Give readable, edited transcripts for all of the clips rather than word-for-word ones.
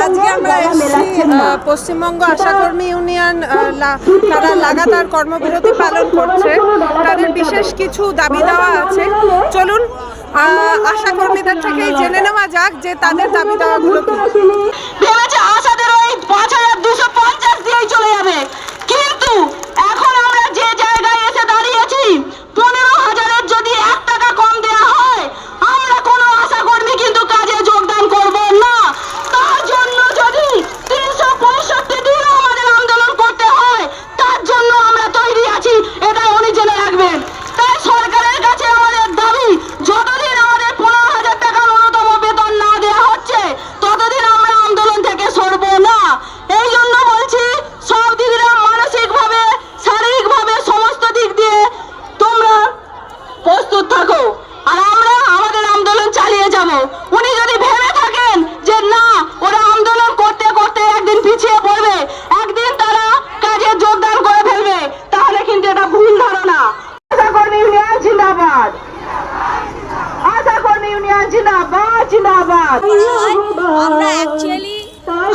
আজকে আমরা পশ্চিমবঙ্গ আশাকর্মী ইউনিয়ন তারা লাগাতার কর্মবিরতি পালন করছে। তাদের বিশেষ কিছু দাবি দেওয়া আছে। চলুন আশাকর্মীদের থেকেই জেনে নেওয়া যাক যে তাদের দাবি দেওয়াগুলো কি। ভেবেছে আশাদের ওই 5250 দিয়েই চলে যাবে, কিন্তু এখন আমরা যে জায়গায় এসে দাঁড়িয়েছি 15,000-এর যদি 1 টাকা কম দেওয়া হয় আমরা কোনো আশাকর্মী কিন্তু কাজে যোগদান করব না। তার জন্য যদি 365 দিন আমাদের আন্দোলন করতে হয় তার জন্য আমরা তৈরি আছি, এটা উনি জেনে রাখবেন। তাই সরকারের কাছে আমাদের দাবি, যতদিন আমাদের 15,000 টাকা ন্যূনতম বেতন না দেওয়া হচ্ছে ততদিন আমরা আন্দোলন থেকে সরব না। এই জন্য বলছি সব দিদিরা মানসিকভাবে শারীরিকভাবে সমস্ত দিক দিয়ে তোমরা প্রস্তুত থাকো, আর আমরা আমাদের আন্দোলন চালিয়ে যাব। উনি যদি ভেবে থাকেন যে না ওরা আন্দোলন করতে করতে একদিন পিছিয়ে পড়বে, একদিন তারা কাজে যোগদান করে ফেলবে, তাহলে কিন্তু এটা ভুল ধারণা। আশাকর্মী ইউনিয়ন জিন্দাবাদ, আশাকর্মী ইউনিয়ন জিন্দাবাদ জিন্দাবাদ। আমরা অ্যাকচুয়ালি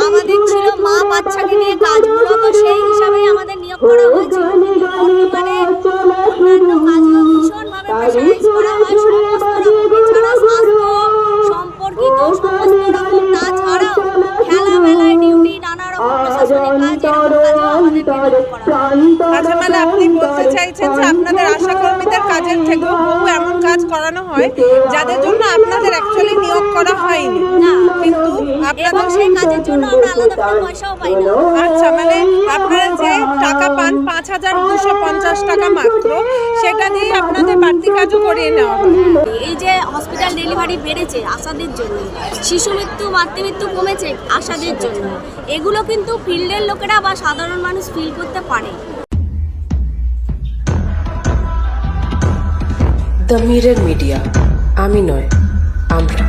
আমাদের ছিল মা বাচ্চাকে নিয়ে কাজ, মূলত সেই হিসাবেই আমাদের নিয়োগ করা হয়েছিল। বর্তমানে অন্যান্য কাজগুলো ভীষণভাবে প্রেশারাইজ করা হয়, সমস্ত রকম এছাড়া স্বাস্থ্য সম্পর্কিত সমস্ত রকম, তাছাড়াও খেলামেলায় ডিউটি, নানা রকম প্রশাসনিক কাজ, এরকম কাজেও আমাদের নিয়োগ করা হয়। আচ্ছা, মানে আপনি বলতে চাইছেন যে আপনাদের আশাকর্মীদের কাজের থেকেও বহু এমন কাজ করানো হয় যাদের জন্য আপনাদের অ্যাকচুয়ালি নিয়োগ করা হয়নি, কিন্তু এবং সেই কাজের জন্য আমরা আলাদা কোনো পয়সাও পাই না। আচ্ছা, মানে আপনারা যে টাকা পান 5250 টাকা মাত্র, সেটা দিয়ে আপনাদের বাড়তি কাজও করিয়ে নেওয়া হয়। এই যে হসপিটাল ডেলিভারি বেড়েছে আশাদের জন্য, শিশু মৃত্যু মাতৃমৃত্যু কমেছে আশাদের জন্য, এগুলো কিন্তু ফিল্ডের লোকেরা বা সাধারণ মানুষ ফিল করতে পারে। দ্য মিরর মিডিয়া, আমি নয় আমরা।